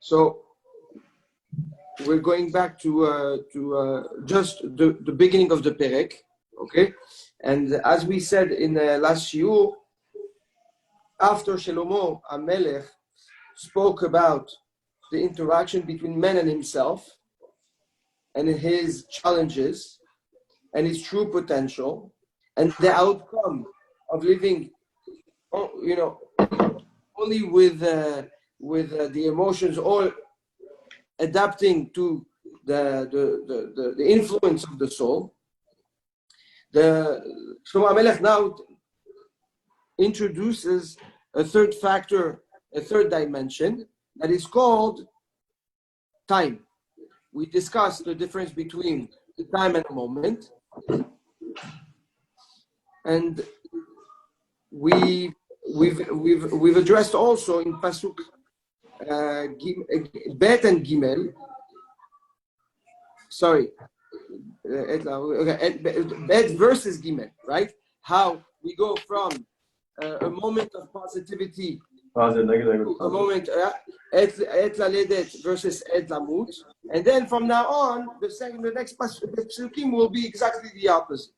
So we're going back to just the beginning of the perek, okay? And as we said in the last shiur, after Shlomo HaMelech spoke about the interaction between man and himself and his challenges and his true potential and the outcome of living, only with the emotions or adapting to the influence of the soul. The Shlomo HaMelech now introduces a third factor, a third dimension that is called time. We discussed the difference between the time and the moment, and we've addressed also in pasuk Bet and Gimel. Sorry, Bet versus Gimel, right? How we go from a moment of positivity, a moment Et Laledet versus Et Lamut, and then from now on, the next pasukim will be exactly the opposite.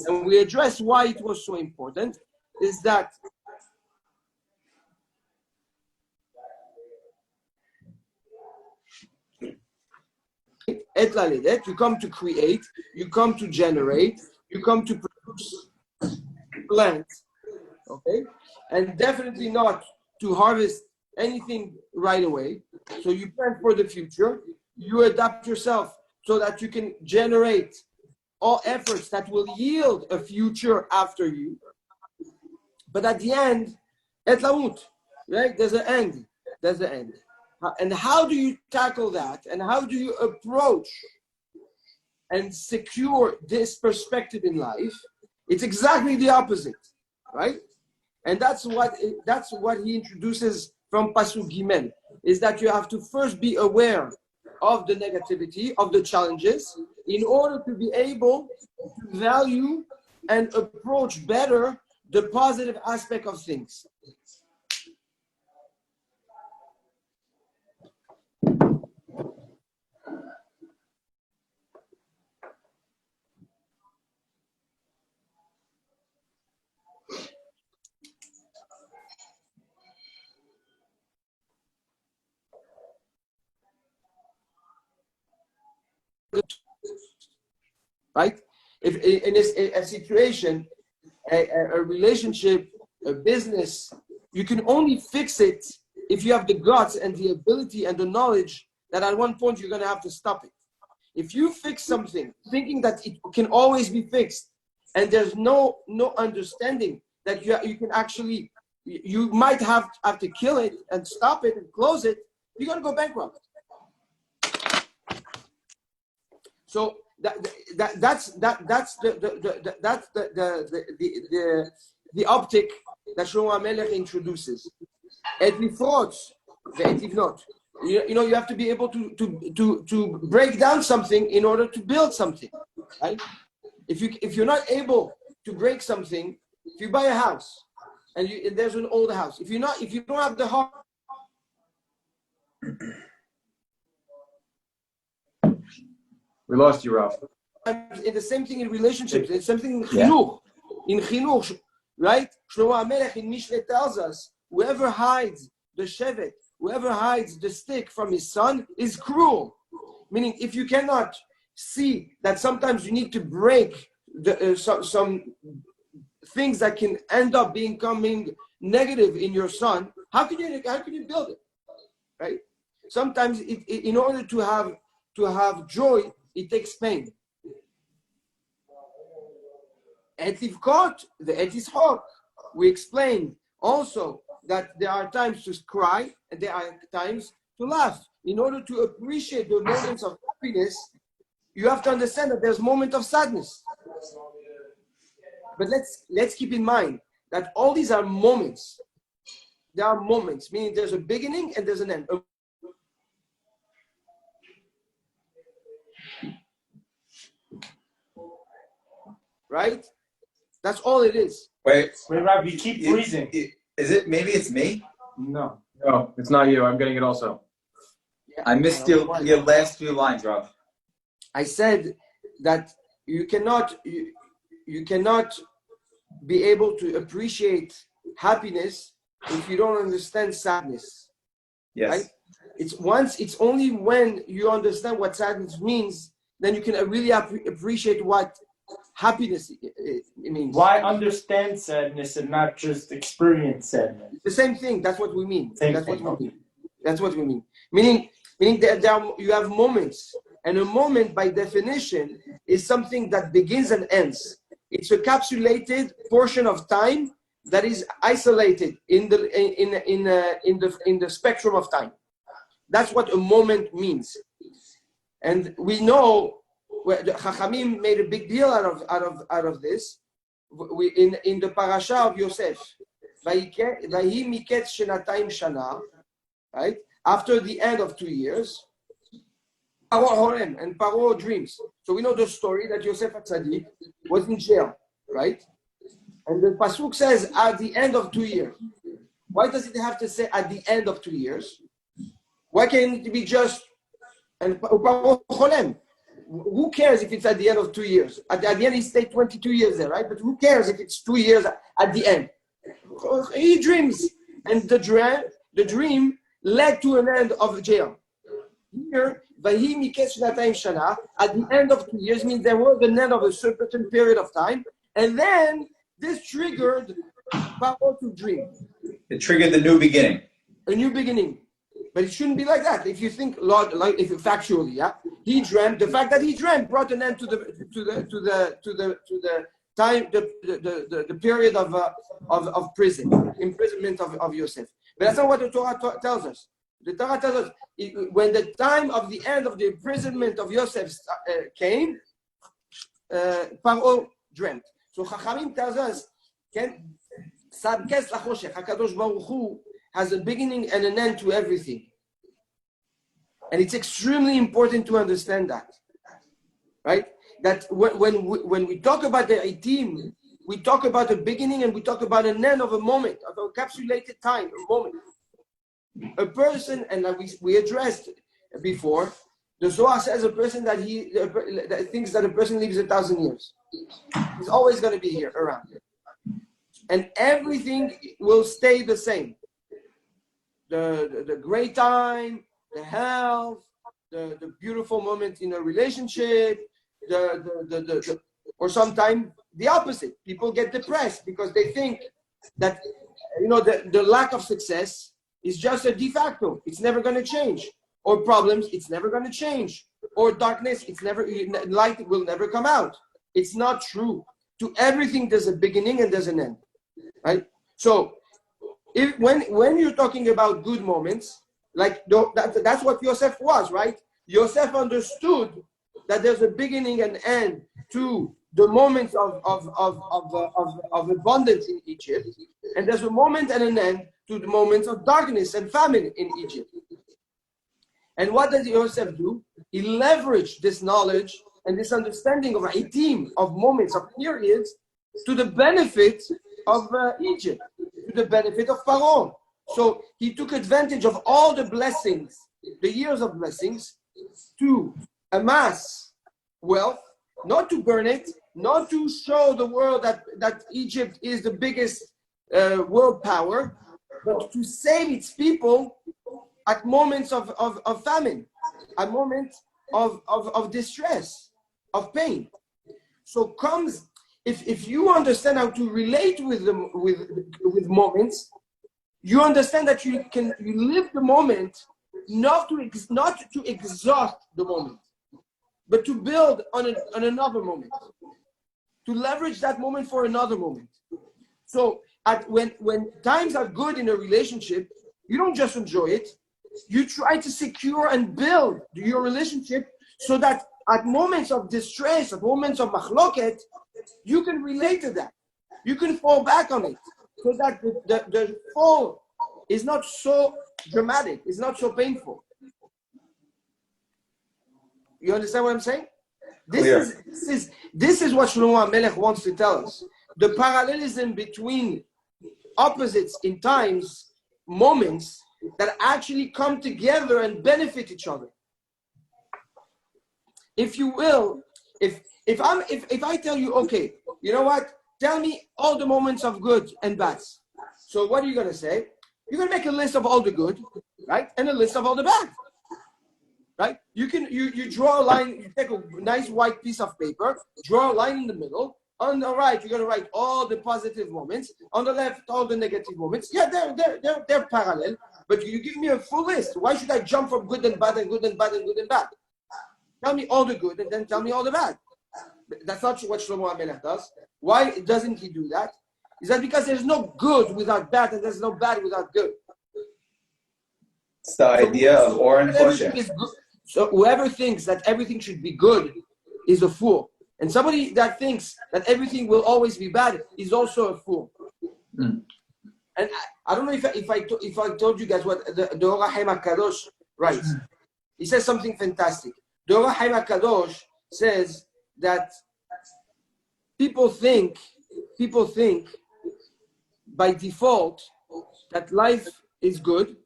And we address why it was so important. Is that Et Laledet, you come to create, you come to generate, you come to produce plants, okay? And definitely not to harvest anything right away. So you plan for the future, you adapt yourself so that you can generate all efforts that will yield a future after you. But at the end, Et Lamut, right? There's an end. There's the end. And how do you tackle that? And how do you approach and secure this perspective in life? It's exactly the opposite, right? And that's what he introduces from Pasuk Gimel, is that you have to first be aware of the negativity, of the challenges, in order to be able to value and approach better the positive aspect of things. Right? If in a situation, a relationship, a business, you can only fix it if you have the guts and the ability and the knowledge that at one point you're going to have to stop it. If you fix something thinking that it can always be fixed, and there's no understanding that you can actually, you might have to kill it and stop it and close it, you're going to go bankrupt. So that's the optic that Shlomo HaMelech introduces. Et lifrot ve'et livnot. You have to be able to break down something in order to build something, right? If you're not able to break something, if you buy a house and there's an old house, if you don't have the heart. We lost you, Ralph. In the same thing in relationships, it's something in chinuch. In chinuch, right? Shlomo HaMelech in Mishle tells us, whoever hides the shevet, whoever hides the stick from his son is cruel. Meaning, if you cannot see that sometimes you need to break some things that can end up becoming negative in your son, how can you build it, right? Sometimes in order to have joy, it takes pain. Et livkot, the et ishok. We explained also that there are times to cry and there are times to laugh. In order to appreciate the moments of happiness, you have to understand that there's moments of sadness. But let's keep in mind that all these are moments. There are moments, meaning there's a beginning and there's an end. Right? That's all it is. Wait, Rob, you keep freezing. Is it? Maybe it's me. No, it's not you. I'm getting it also. I missed your last few lines, Rav. I said that you cannot be able to appreciate happiness if you don't understand sadness. Yes. Right? It's only when you understand what sadness means, then you can really appreciate what happiness it means. Why understand sadness and not just experience sadness? The same thing. That's what we mean. That's what we mean. Meaning that you have moments, and a moment, by definition, is something that begins and ends. It's a capsulated portion of time that is isolated in the spectrum of time. That's what a moment means. And we know the Chachamim made a big deal out of this. In the parasha of Yosef, Vahi miketz shenatayim shana, right? After the end of 2 years, Paro horem, and Paro dreams. So we know the story that Yosef HaTzadik was in jail, right? And the pasuk says at the end of 2 years. Why does it have to say at the end of 2 years? Why can't it be just and Paro horem? Who cares if it's at the end of 2 years? At the end, he stayed 22 years there, right? But who cares if it's 2 years at the end? He dreams, and the dream led to an end of jail. Here, Vahi miketz shenatayim shana, at the end of 2 years means there was an end of a certain period of time, and then this triggered Paro to dream. It triggered the new beginning. A new beginning. But it shouldn't be like that. If you think, Lord, like if factually, yeah, he dreamt. The fact that he dreamt brought an end to the time, the period of prison, imprisonment of Yosef. But that's not what the Torah tells us. The Torah tells us when the time of the end of the imprisonment of Yosef came, Paro dreamt. So Chachamim tells us, HaKadosh Baruch Hu has a beginning and an end to everything. And it's extremely important to understand that. Right? That when we talk about the Eitim, we talk about a beginning and we talk about an end of a moment, of a encapsulated time, a moment. A person, and like we addressed before, the Zohar says a person that thinks that a person lives 1,000 years. He's always going to be here around. And everything will stay the same. The great time, the health, the beautiful moment in a relationship, or sometimes the opposite. People get depressed because they think that the lack of success is just a de facto. It's never going to change. Or problems, it's never going to change. Or darkness, light will never come out. It's not true. To everything, there's a beginning and there's an end. Right? So, when you're talking about good moments, like that's what Yosef was, right? Yosef understood that there's a beginning and end to the moments of abundance in Egypt, and there's a moment and an end to the moments of darkness and famine in Egypt. And what did Yosef do? He leveraged this knowledge and this understanding of a team of moments, of periods, to the benefit of Egypt, to the benefit of Pharaoh. So he took advantage of all the blessings, the years of blessings, to amass wealth, not to burn it, not to show the world that Egypt is the biggest world power, but to save its people at moments of famine, at moments of distress, of pain. So if you understand how to relate with them with moments, you understand that you live the moment not to exhaust the moment, but to build on another moment, to leverage that moment for another moment. So when times are good in a relationship, you don't just enjoy it. You try to secure and build your relationship so that at moments of distress, at moments of machloket, you can relate to that. You can fall back on it so that the fall is not so dramatic, it's not so painful. You understand what I'm saying? This is what Shlomo HaMelech wants to tell us. The parallelism between opposites in times, moments, that actually come together and benefit each other. If you will, if I tell you, okay, you know what? Tell me all the moments of good and bad. So what are you gonna say? You're gonna make a list of all the good, right? And a list of all the bad. Right? You draw a line, you take a nice white piece of paper, draw a line in the middle. On the right, you're gonna write all the positive moments. On the left, all the negative moments. Yeah, they're parallel, but you give me a full list. Why should I jump from good and bad and good and bad and good and bad? Tell me all the good and then tell me all the bad. That's not what Shlomo HaMelech does. Why doesn't he do that? Is that because there's no good without bad and there's no bad without good. It's the idea of or and Choshen. So whoever thinks that everything should be good is a fool. And somebody that thinks that everything will always be bad is also a fool. Mm. And I don't know if I told you guys what the Or HaChaim HaKadosh writes. He says something fantastic. The Or HaChaim HaKadosh says that people think by default that life is good.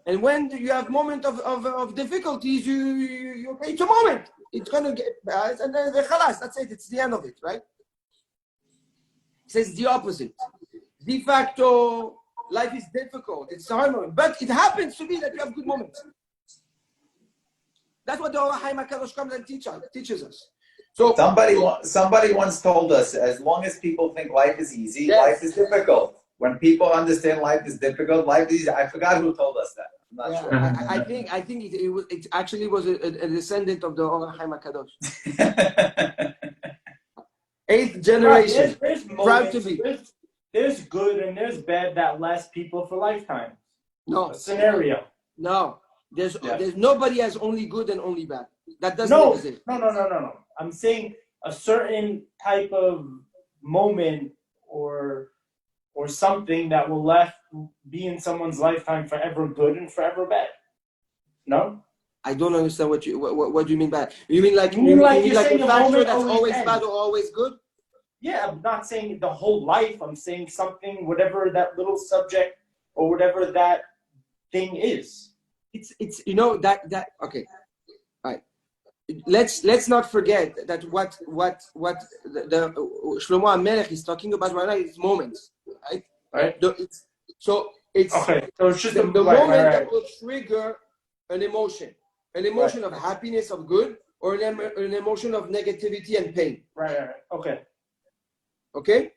And when you have moment of difficulties, you okay, it's a moment. It's gonna get bad, and then that's it. It's the end of it, right? It says the opposite. De facto, life is difficult. It's a hard moment, but it happens to be that you have good moments. That's what the Or HaChaim HaKadosh comes and teaches us. So somebody once told us, as long as people think life is easy, yes. Life is difficult. When people understand life is difficult, life is easy. I forgot who told us that. I'm not sure. I think it actually was a descendant of the Or HaChaim HaKadosh. 8th generation. There's Proud to moments, be. there's good and there's bad that last people for lifetime. No. A scenario. No. There's nobody has only good and only bad. That doesn't exist. No. I'm saying a certain type of moment or something that will be in someone's lifetime forever good and forever bad. No? I don't understand what do you mean by that. You mean like a factor that's always ends. bad or always good? Yeah, I'm not saying the whole life. I'm saying something, whatever that little subject or whatever that thing is. It's that okay. All right. Let's not forget that what the Shlomo HaMelech is talking about right now is moments, right? Right. It's okay. So it's just the right, moment right. that will trigger an emotion of happiness, of good, or an emotion of negativity and pain. Right. Okay.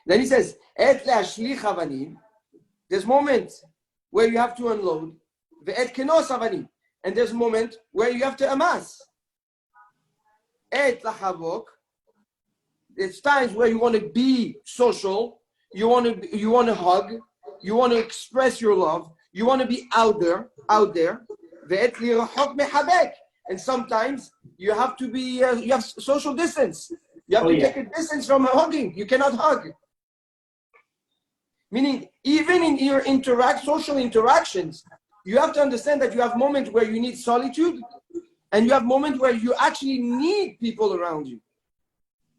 Then he says, "Et le'ashlich havanim." There's moments where you have to unload. Ve'et kenos havanim. And there's a moment where you have to amass. Et lachavok. There's times where you want to be social. You want to hug. You want to express your love. You want to be out there. Ve'et lirachok mehabek. And sometimes you have to be. You have social distance. You have to take a distance from hugging. You cannot hug. Meaning, even in your social interactions, you have to understand that you have moments where you need solitude, and you have moments where you actually need people around you.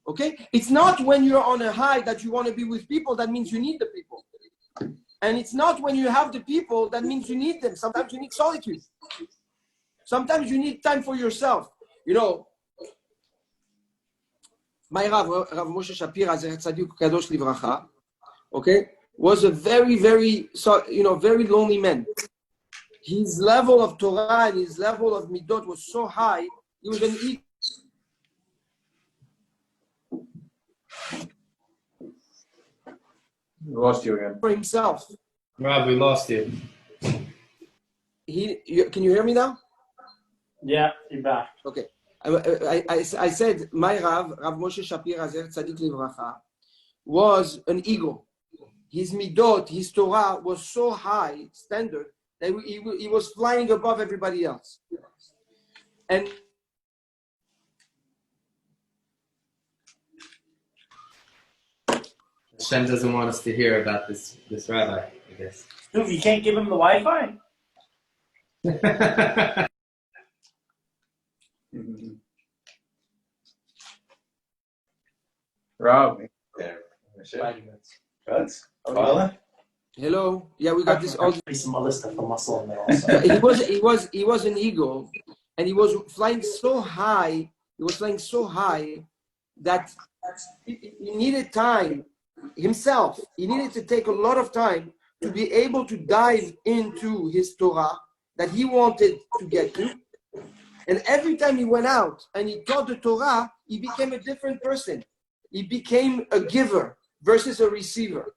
Okay? It's not when you're on a high that you want to be with people that means you need the people. And it's not when you have the people that means you need them. Sometimes you need solitude. Sometimes you need time for yourself. My Rav Moshe Shapira, Zecher Tzadik Kadosh Livracha, okay, was a very, very, very lonely man. His level of Torah and his level of Midot was so high, he was an ego. We lost you again. For himself. Rob, we lost you. Can you hear me now? Yeah, you're back. Okay. I said, my Rav Moshe Shapira, Zecher Tzadik Livracha, was an ego. His midot, his Torah was so high standard that he was flying above everybody else. And Hashem doesn't want us to hear about this rabbi, I guess. Dude, you can't give him the Wi-Fi? Rob. There. 5 minutes. Good. Kohelet? Hello. Yeah, we got this all. Some other stuff for muscle in there also. He was an eagle, and he was flying so high. He was flying so high that he needed time himself. He needed to take a lot of time to be able to dive into his Torah that he wanted to get to. And every time he went out and he taught the Torah, he became a different person. He became a giver versus a receiver.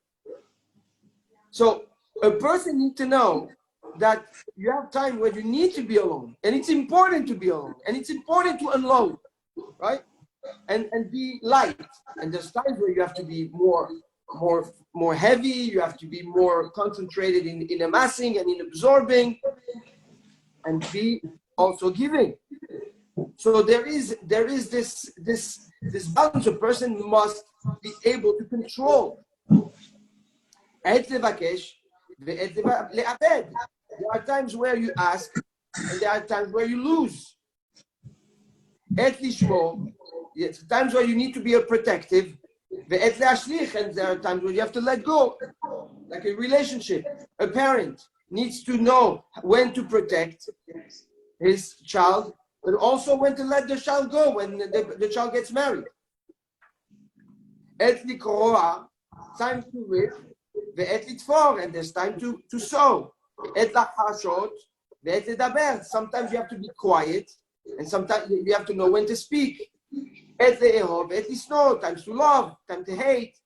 So a person needs to know that you have time where you need to be alone. And it's important to be alone. And it's important to unload, right? And be light. And there's times where you have to be more heavy. You have to be more concentrated in amassing and in absorbing. And be also giving. So there is this balance a person must be able to control. There are times where you ask, and there are times where you lose. Yes, times where you need to be a protective, and there are times where you have to let go. Like a relationship, a parent needs to know when to protect his child, but also when to let the child go when the child gets married. Time to reap, and there's time to sow. Sometimes you have to be quiet, and sometimes you have to know when to speak. Times to love, time to hate.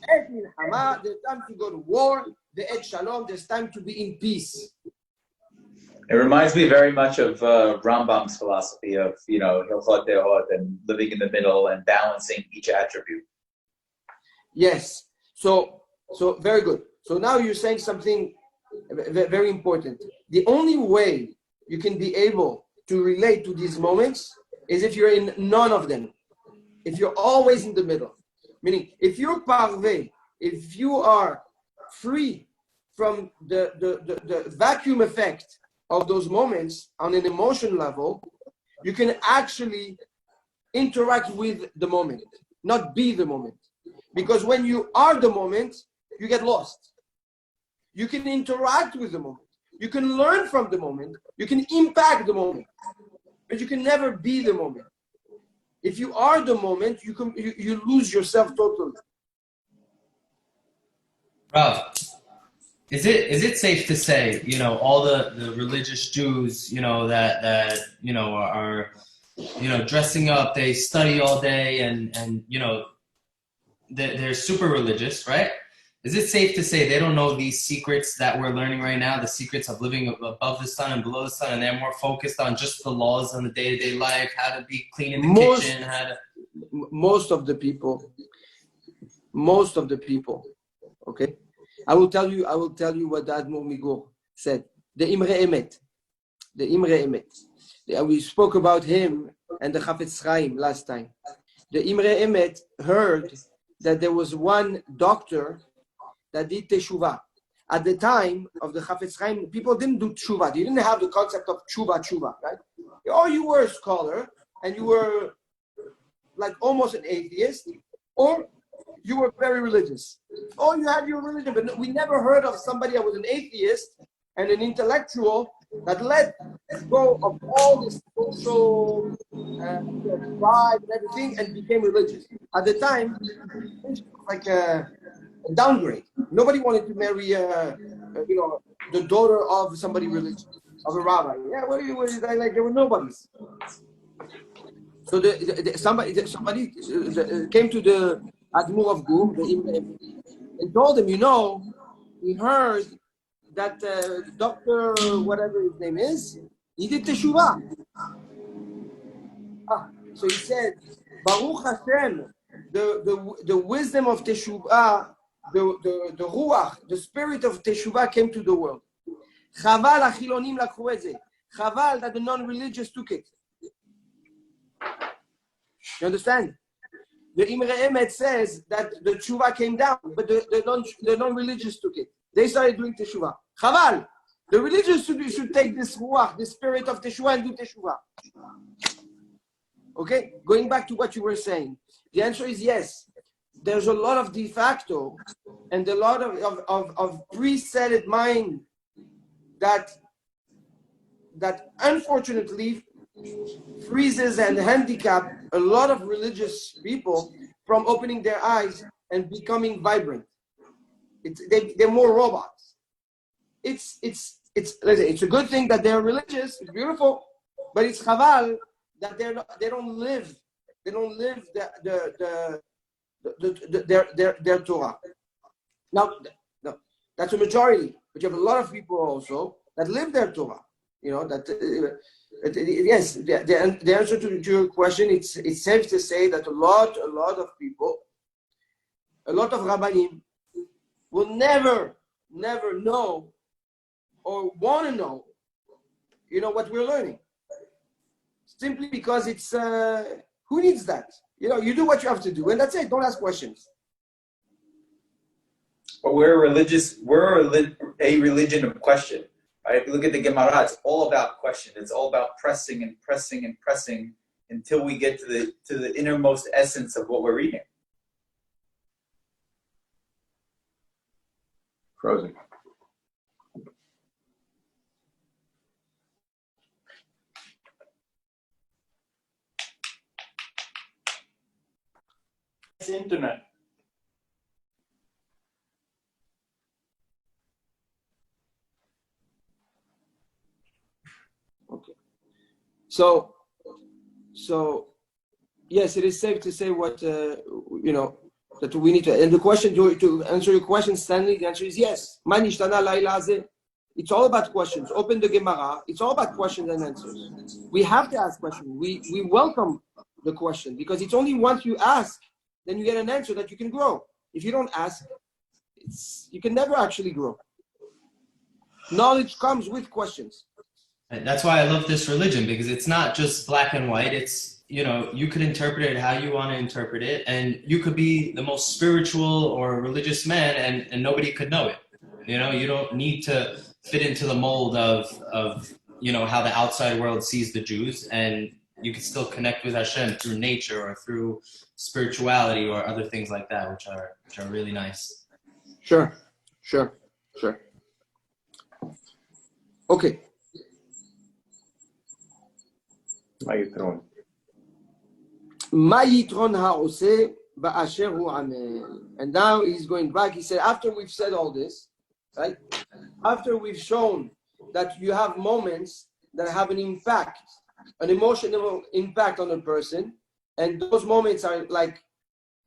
There's time to go to war. There's time to be in peace. It reminds me very much of Rambam's philosophy of, Hilchot Dehot and living in the middle and balancing each attribute. Yes. So very good. So now you're saying something very important. The only way you can be able to relate to these moments is if you're in none of them. If you're always in the middle. Meaning, if you're parve, if you are free from the vacuum effect of those moments on an emotion level, you can actually interact with the moment, not be the moment. Because when you are the moment, you get lost. You can interact with the moment. You can learn from the moment. You can impact the moment. But you can never be the moment. If you are the moment, you lose yourself totally. Rav, is it safe to say, all the religious Jews, that are dressing up, they study all day and they're super religious, right? Is it safe to say they don't know these secrets that we're learning right now, the secrets of living above the sun and below the sun, and they're more focused on just the laws on the day-to-day life, how to be clean in the kitchen, how to... Most of the people, okay? I will tell you what the Admor Migor said. The Imre Emet. We spoke about him and the Chafetz Chaim last time. The Imre Emet heard that there was one doctor that did teshuvah. At the time of the Chafetz Chaim, people didn't do teshuvah. They didn't have the concept of teshuvah, right? Or you were a scholar and you were like almost an atheist, or you were very religious. Or you had your religion, but we never heard of somebody that was an atheist and an intellectual that let go of all this social pride and everything and became religious. At the time, it was like a downgrade. Nobody wanted to marry, the daughter of somebody religious, of a rabbi. Yeah, there were nobodies. So somebody came to the Admor of Gur, and told him, we heard that Dr. whatever his name is, he did teshuvah. So he said, Baruch Hashem, the wisdom of teshuvah, the ruach, the spirit of teshuvah came to the world. Chaval achilonim lakhu et ze. Chaval that the non-religious took it. You understand? The Imre Emet says that the teshuvah came down, but the non-religious took it. They started doing teshuvah. Chaval, the religious should take this ruach, the spirit of teshuvah, and do teshuvah. Okay, going back to what you were saying, the answer is yes. there's a lot of de facto and a lot of preset mind that unfortunately freezes and handicap a lot of religious people from opening their eyes and becoming vibrant. They're more robots. It's a good thing that they're religious. It's beautiful, but it's chaval that they don't live their Torah. Now, no, that's a majority, but you have a lot of people also that live their Torah. You know that. Yes, the answer to your question, it's safe to say that a lot of people, a lot of rabbanim, will never know or want to know, what we're learning. Simply because it's who needs that? You do what you have to do, and that's it. Don't ask questions. But we're a religion of question. Right? If you look at the Gemara, it's all about question. It's all about pressing and pressing and pressing until we get to the innermost essence of what we're reading. Frozen. It's internet. Okay. So yes, it is safe to say what that we need to. And the question to answer your question, Stanley, the answer is yes. It's all about questions. Open the Gemara. It's all about questions and answers. We have to ask questions. We welcome the question because it's only once you ask, then you get an answer that you can grow. If you don't ask, you can never actually grow. Knowledge comes with questions. That's why I love this religion, because it's not just black and white. It's, you could interpret it how you want to interpret it, and you could be the most spiritual or religious man and nobody could know it. You don't need to fit into the mold of how the outside world sees the Jews, and you can still connect with Hashem through nature or through spirituality or other things like that, which are really nice. Sure. Okay. And now he's going back. He said, after we've said all this, right? After we've shown that you have moments that have an impact, an emotional impact on a person, and those moments are like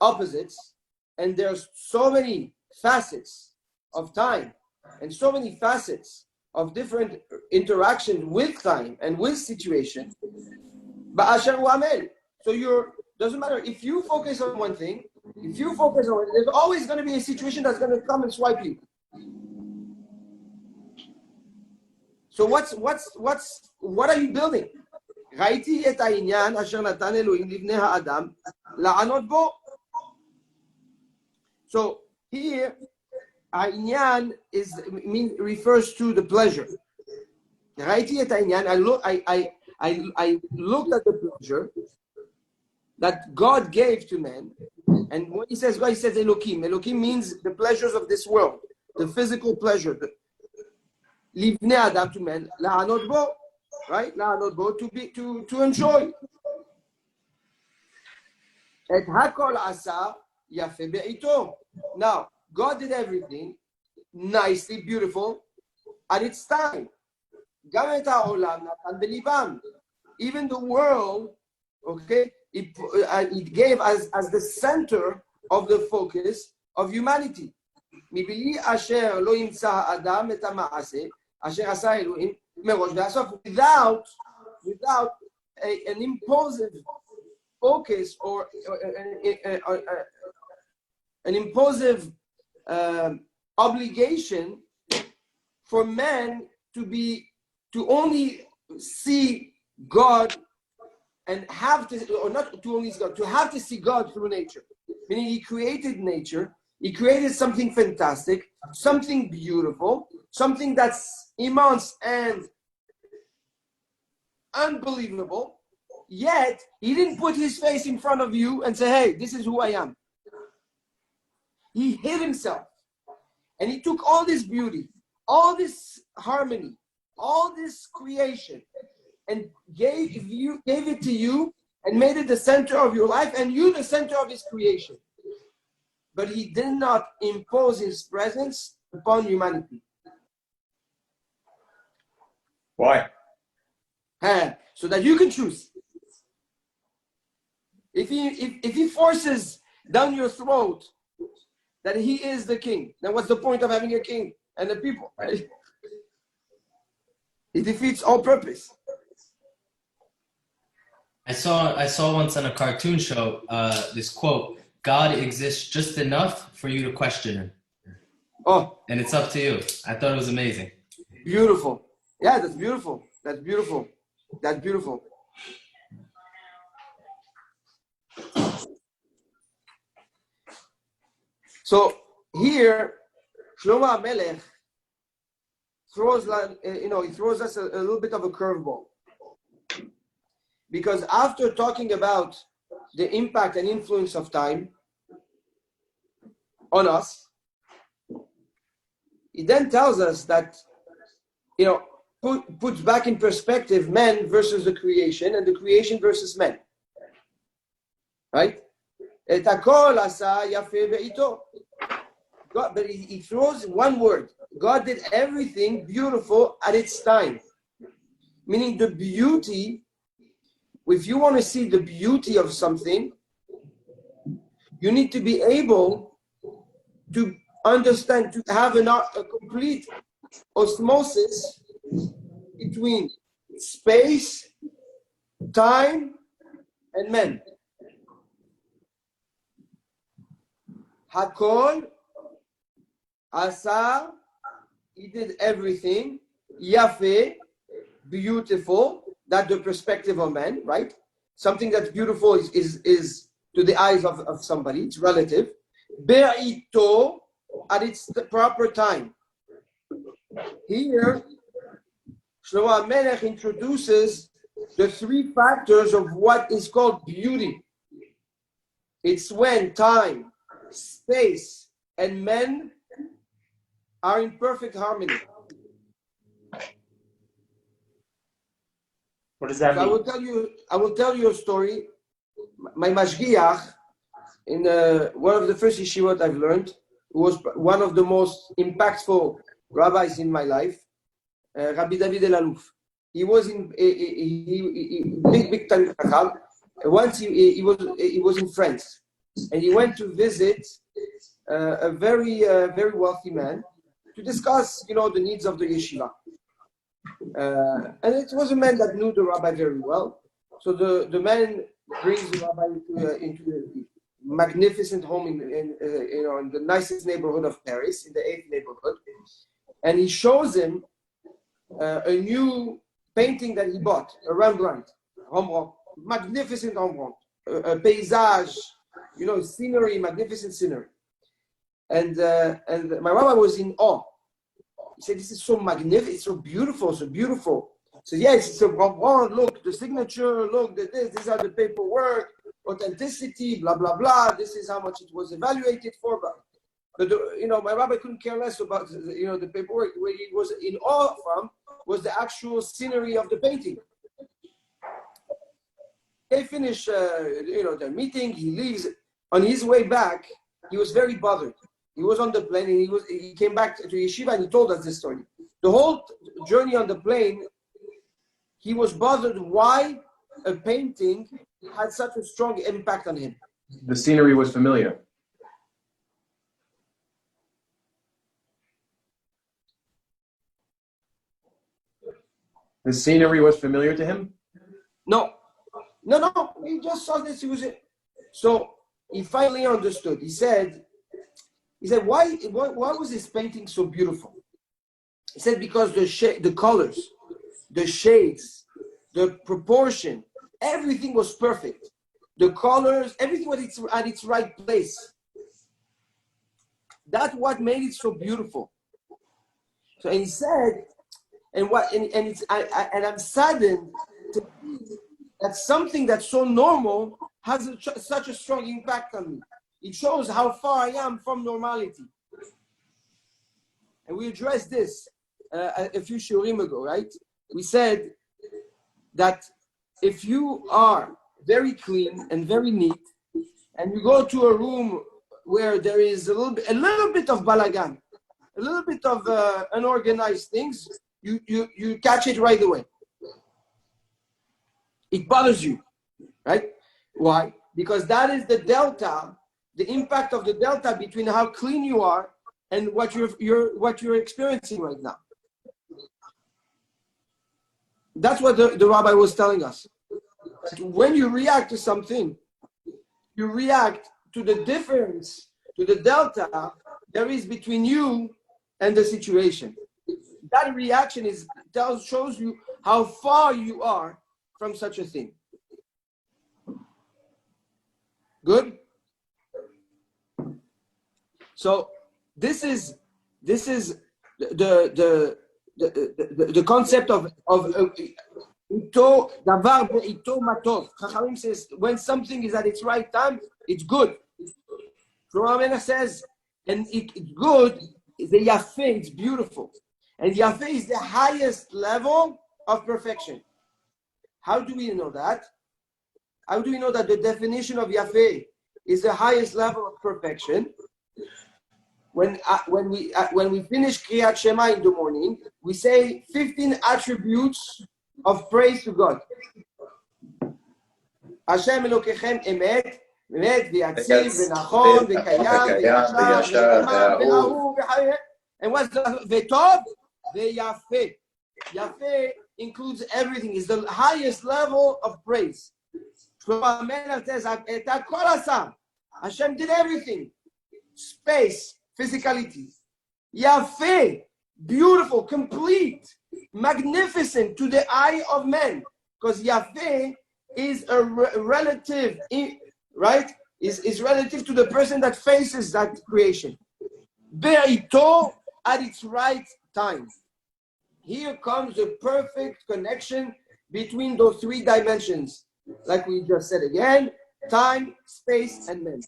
opposites, and there's so many facets of time and so many facets of different interactions with time and with situation. So doesn't matter if you focus on one thing, there's always going to be a situation that's going to come and swipe you. So what are you building? So here, העניין refers to the pleasure. I looked at the pleasure that God gave to man, and when he says God, he says Elokim. Elokim means the pleasures of this world, the physical pleasure. Livnei Adam, to man, la'anot bo, right? La'anot bo, to enjoy. Et hakol asa yafe be'ito. Now, God did everything nicely, beautiful, at its time. Even the world, okay, it gave as the center of the focus of humanity. Without an impulsive focus or an impulsive obligation for man to only see God and have to, or not to only see God, to have to see God through nature. Meaning he created nature, he created something fantastic, something beautiful, something that's immense and unbelievable, yet he didn't put his face in front of you and say, hey, this is who I am. He hid himself. And he took all this beauty, all this harmony, all this creation, and gave it to you and made it the center of your life, and you the center of his creation. But he did not impose his presence upon humanity. Why? So that you can choose. If he forces down your throat that he is the king, then what's the point of having a king and a people? Right? It defeats all purpose. I saw once on a cartoon show this quote: "God exists just enough for you to question him." Oh, and it's up to you. I thought it was amazing. Beautiful. Yeah, that's beautiful. That's beautiful. That's beautiful. So here, Shlomo HaMelech throws, he throws us a little bit of a curveball. Because after talking about the impact and influence of time on us, he then tells us that, puts back in perspective man versus the creation and the creation versus man. Right? Et hakol asa yafeh be'ito. God, but he throws one word. God did everything beautiful at its time. Meaning the beauty, if you want to see the beauty of something, you need to be able to understand, to have a complete osmosis between space, time, and man. Hakol Asa, he did everything. Yafeh, beautiful. That's the perspective of man, right? Something that's beautiful is to the eyes of somebody. It's relative. Be'ito, at its proper time. Here, Shlomo HaMelech introduces the three factors of what is called beauty. It's when time, space, and men are in perfect harmony. What does that So mean? I will tell you a story. My mashgiach, in one of the first yeshivot I've learned, who was one of the most impactful rabbis in my life, Rabbi David Elaluf. He was in big Talmid Chacham. Once he was in France, and he went to visit a very wealthy man to discuss, the needs of the yeshiva. And it was a man that knew the rabbi very well. So the man brings the rabbi into a magnificent home in the nicest neighborhood of Paris, in the 8th neighborhood, and he shows him a new painting that he bought, a Rembrandt, magnificent Rembrandt, a paysage, scenery, magnificent scenery. And my rabbi was in awe. He said, "This is so magnificent, it's so beautiful, so beautiful." He said, "Yes, it's a Rembrandt, look, the signature, look, these are the paperwork, authenticity, blah, blah, blah. This is how much it was evaluated for." But my rabbi couldn't care less about, the paperwork. Where he was in awe from was the actual scenery of the painting. They finish, their meeting, he leaves. On his way back, he was very bothered. He was on the plane and he came back to yeshiva and he told us this story. The whole journey on the plane, he was bothered why a painting had such a strong impact on him. The scenery was familiar. The scenery was familiar to him? No. He just saw this. So he finally understood. He said, why was this painting so beautiful? He said, because the colors, the shades, the proportion, everything was perfect. The colors, everything was at its right place. That's what made it so beautiful. So, and he said, and I'm saddened to see that something that's so normal has such a strong impact on me. It shows how far I am from normality. And we addressed this a few shurim ago, right? We said that if you are very clean and very neat, and you go to a room where there is a little bit of balagan, a little bit of unorganized things, you catch it right away. It bothers you, right? Why? Because that is the delta, the impact of the delta between how clean you are and what you're experiencing right now. That's what the rabbi was telling us. When you react to something, you react to the difference, to the delta there is between you and the situation. That reaction shows you how far you are from such a thing. Good? So this is the concept of ito davar be'ito matov. Chachamim says when something is at its right time, it's good. Shlomo says, and it's good, the yafeh, it's beautiful. And yafeh is the highest level of perfection. How do we know that? How do we know that the definition of yafeh is the highest level of perfection? When we finish Kriyat Shema in the morning, we say 15 attributes of praise to God. Hashem Elokechem emet, emet v'yatzir v'nachon v'kayam v'yashar v'amam v'ahu. And what's the v'tov v'yafeh? Yafeh includes everything. It's the highest level of praise. Shlomo Melech says, "Et kol asa." Hashem did everything. Space, physicality. Yafeh, beautiful, complete, magnificent to the eye of man. Because Yafeh is a relative, right? Is relative to the person that faces that creation. Be'ito, at its right time. Here comes the perfect connection between those three dimensions. Like we just said again, time, space, and man.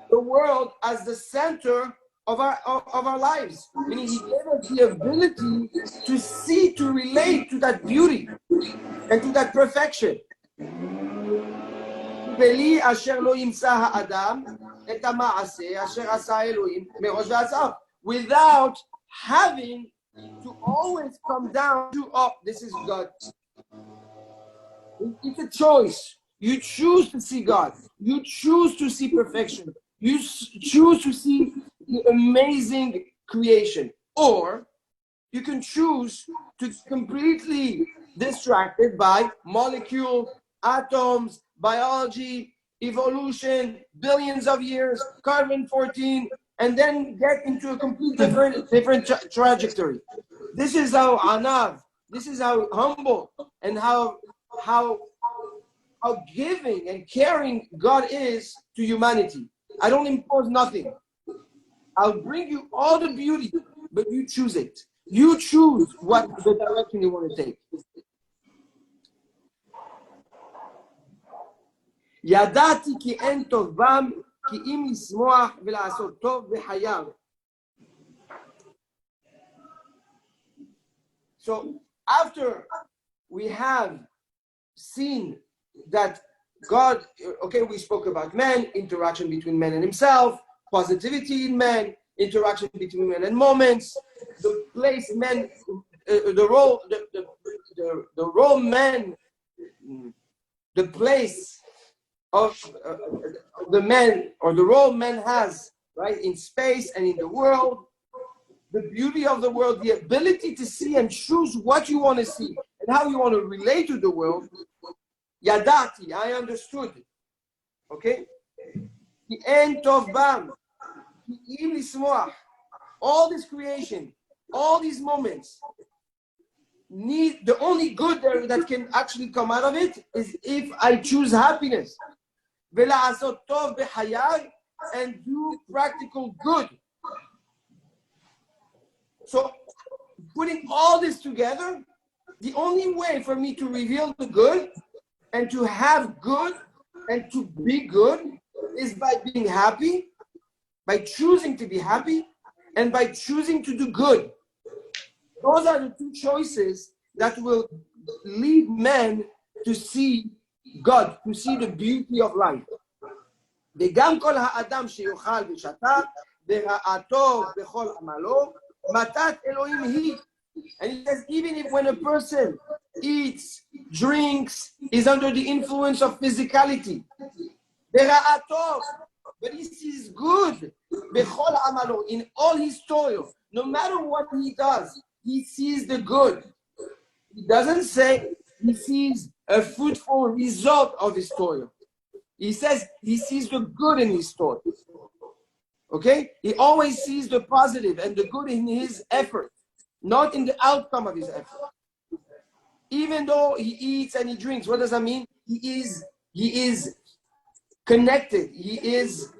The world as the center of our lives. Meaning he gave us the ability to see, to relate to that beauty and to that perfection. Without having to always come down to, oh, this is God. It's a choice. You choose to see God. You choose to see perfection. You choose to see the amazing creation. Or you can choose to completely distracted by molecules, atoms, biology, evolution, billions of years, carbon-14, and then get into a complete different trajectory. This is how anav, this is how humble and how giving and caring God is to humanity. I don't impose nothing. I'll bring you all the beauty, but you choose it. You choose what the direction you want to take. ידעתי כי אין טוב בם, כי אם לשמוח ולעשות טוב בחייו. So after we have seen that God, okay, we spoke about man, interaction between man and himself, positivity in man, interaction between man and moments, the place man, the role man, the place of the man, or the role man has, right, in space and in the world, the beauty of the world, the ability to see and choose what you want to see and how you want to relate to the world. Yadati, I understood. Okay? The end of Bam. All this creation, all these moments, need the only good that can actually come out of it is if I choose happiness. And do practical good. So putting all this together, the only way for me to reveal the good and to have good and to be good is by being happy, by choosing to be happy, and by choosing to do good. Those are the two choices that will lead men to see God, to see the beauty of life. וגם כל האדם שיאכל ושתה ורעתו בכל עמלו, מתת אלוהים היא. And he says, even if when a person eats, drinks, is under the influence of physicality, ורעתו, but he sees good, בכל עמלו, in all his toil, no matter what he does, he sees the good. He doesn't say he sees a fruitful result of his toil. He says he sees the good in his toil. Okay? He always sees the positive and the good in his effort, not in the outcome of his effort. Even though he eats and he drinks, what does that mean? He is connected. He is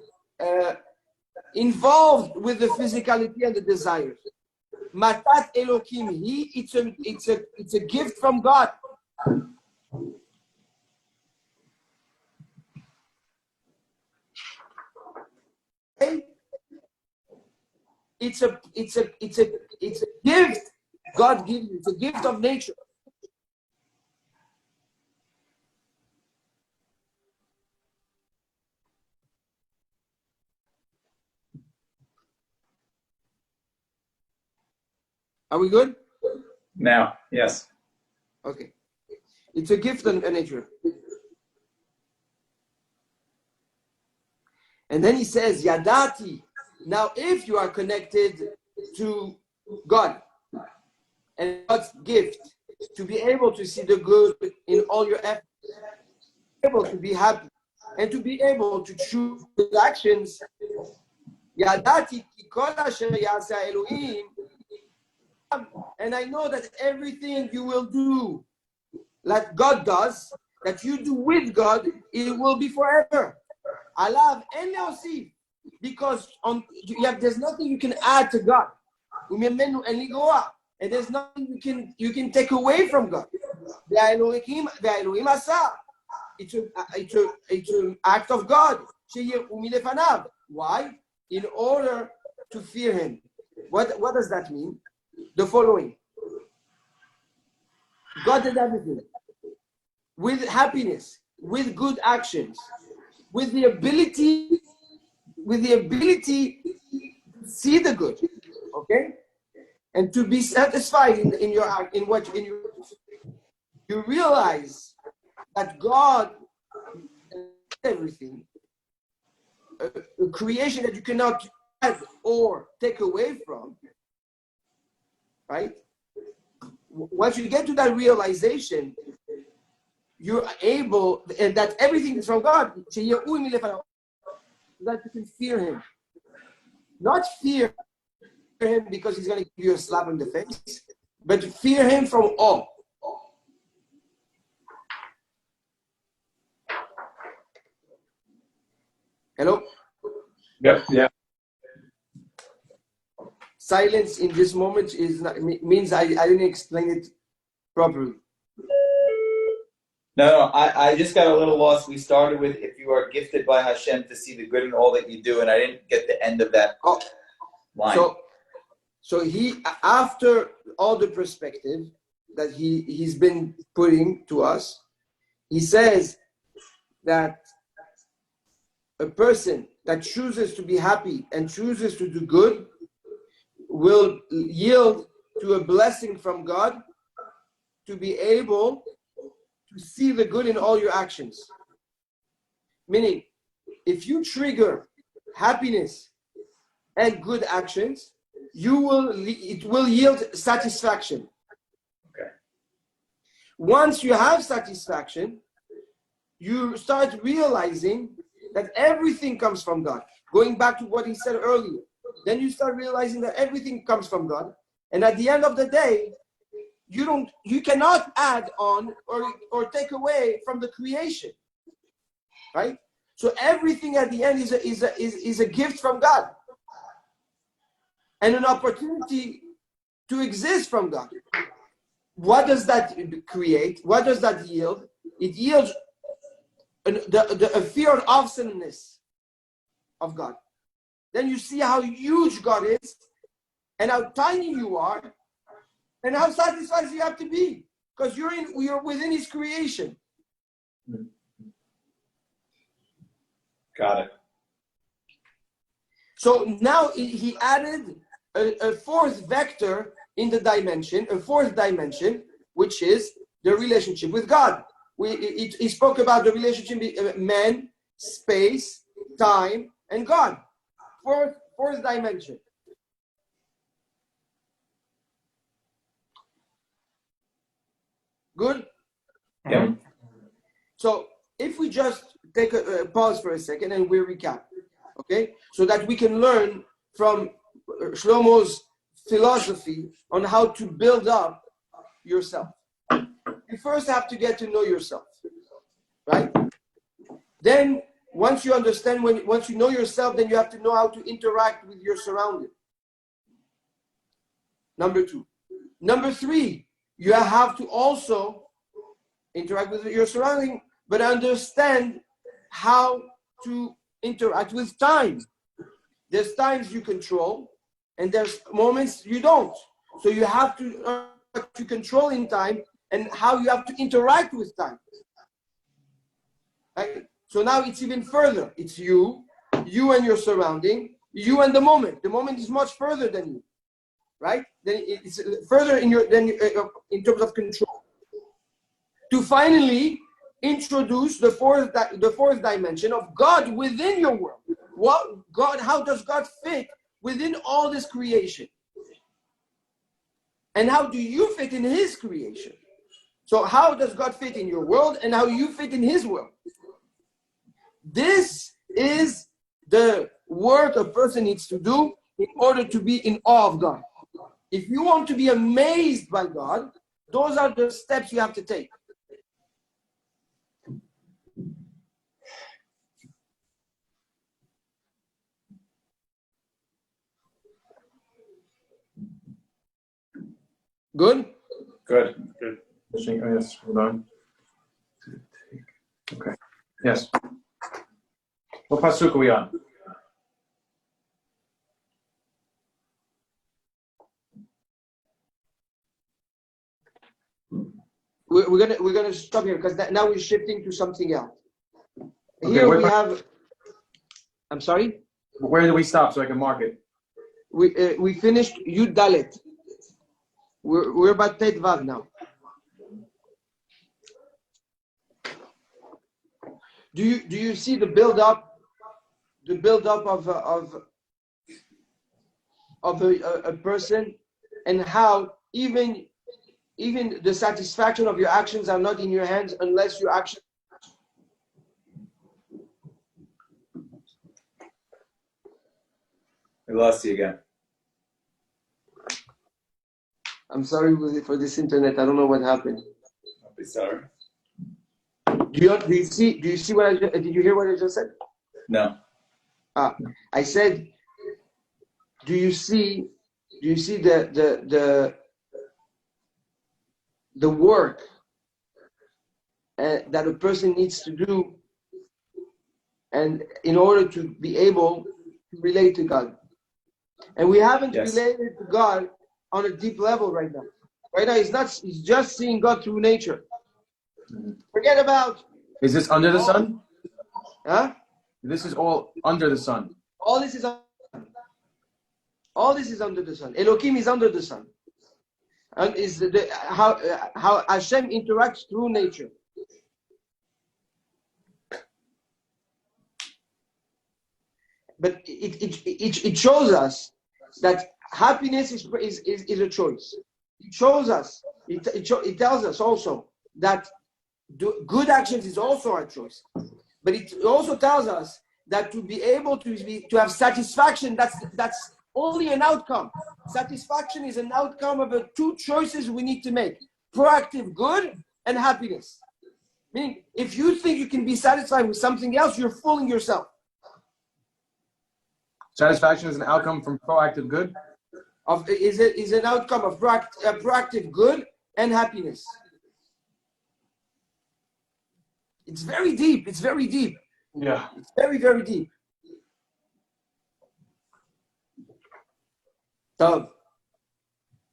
involved with the physicality and the desires. Matat Elokim, it's a gift from God. Okay? It's a gift God gives you. It's a gift of nature. Are we good? Now, yes. Okay. It's a gift of nature. And then he says, Yadati. Now, if you are connected to God and God's gift, to be able to see the good in all your efforts, able to be happy, and to be able to choose actions, Yadati ki kol asher ya'aseh Elohim, and I know that everything you will do, like God does, that you do with God, it will be forever. Alav en leosif, because there's nothing you can add to God, and there's nothing you can take away from God. It's an act of God. Why? In order to fear Him. What does that mean? The following: God did everything with happiness, with good actions, with the ability to see the good, okay, and to be satisfied in your act, in what you realize that God everything, a creation that you cannot add or take away from, right? Once you get to that realization, you're able, and that everything is from God, that you can fear Him. Not fear Him because He's going to give you a slap in the face, but fear Him from awe. Hello? Yep. Yeah. Silence in this moment means I didn't explain it properly. No, I just got a little lost. We started with if you are gifted by Hashem to see the good in all that you do, and I didn't get the end of that line. So he, after all the perspective that he's been putting to us, he says that a person that chooses to be happy and chooses to do good will yield to a blessing from God to be able to see the good in all your actions. Meaning, if you trigger happiness and good actions, it will yield satisfaction. Okay. Once you have satisfaction, you start realizing that everything comes from God. Going back to what he said earlier, then you start realizing that everything comes from God. And at the end of the day, you cannot add on or take away from the creation, right? So everything at the end is a gift from God and an opportunity to exist from God. what does that create? What does that yield? It yields a fear of awesomeness of God. Then you see how huge God is and how tiny you are and how satisfied you have to be because you're within His creation. Got it. So now he added a fourth vector in the dimension, a fourth dimension, which is the relationship with God. He spoke about the relationship between man, space, time, and God. Fourth dimension. Good? Yeah. So if we just take a pause for a second and we recap, okay? So that we can learn from Shlomo's philosophy on how to build up yourself. You first have to get to know yourself, right? Then once you understand, once you know yourself, then you have to know how to interact with your surrounding. Number 2. Number 3, you have to also interact with your surrounding, but understand how to interact with time. There's times you control, and there's moments you don't. So you have to control in time and how you have to interact with time. Right? So now it's even further. It's you and your surrounding, you and the moment. The moment is much further than you, right? Then it's further in in terms of control. To finally introduce the fourth dimension of God within your world. How does God fit within all this creation? And how do you fit in His creation? So how does God fit in your world and how you fit in His world? This is the work a person needs to do in order to be in awe of God. If you want to be amazed by God, those are the steps you have to take. Good? Good. Yes, hold on. Okay. Yes. What pasuk are we on? We're gonna stop here because now we're shifting to something else. Okay, Here we have. I'm sorry. Where do we stop so I can mark it? We finished Yud Dalet. We're about Tet Vav now. Do you see the build up of a person, and how even the satisfaction of your actions are not in your hands unless your actions. We lost you again. I'm sorry for this internet. I don't know what happened. I'll be sorry. Do you see what did you hear what I just said? No. I said, do you see the work that a person needs to do, and in order to be able to relate to God? And we haven't related to God on a deep level right now. Right now, he's just seeing God through nature. Forget about. Is this under the sun? Huh? This is all under the sun. All this is under the sun. Elohim is under the sun. And is how Hashem interacts through nature. But it shows us that happiness is a choice. It shows us. It tells us also that good actions is also our choice. But it also tells us that to be able to have satisfaction, that's only an outcome. Satisfaction is an outcome of the two choices we need to make: proactive good and happiness. Meaning, if you think you can be satisfied with something else, you're fooling yourself. Satisfaction is an outcome from proactive good? Is an outcome of proactive good and happiness. It's very deep. It's very deep. Yeah. It's very, very deep. טוב.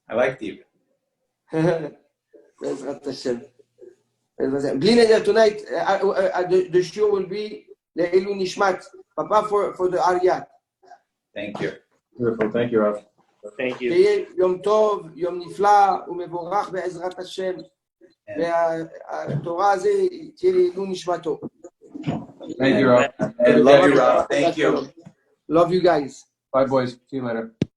I like deep. בעזרת השם. בלי נדר, tonight, the show will be לעילוי נשמת. Papa for the Ariyat. Thank you. Beautiful. Thank you, Rav. Thank you. שיהיה יום טוב, יום נפלא ומבורך בעזרת השם. והתורה הזה תהיה לעילוי נשמתו. Thank you, Rav. And love you, Rob. Thank you. Love you guys. Bye, boys. See you later.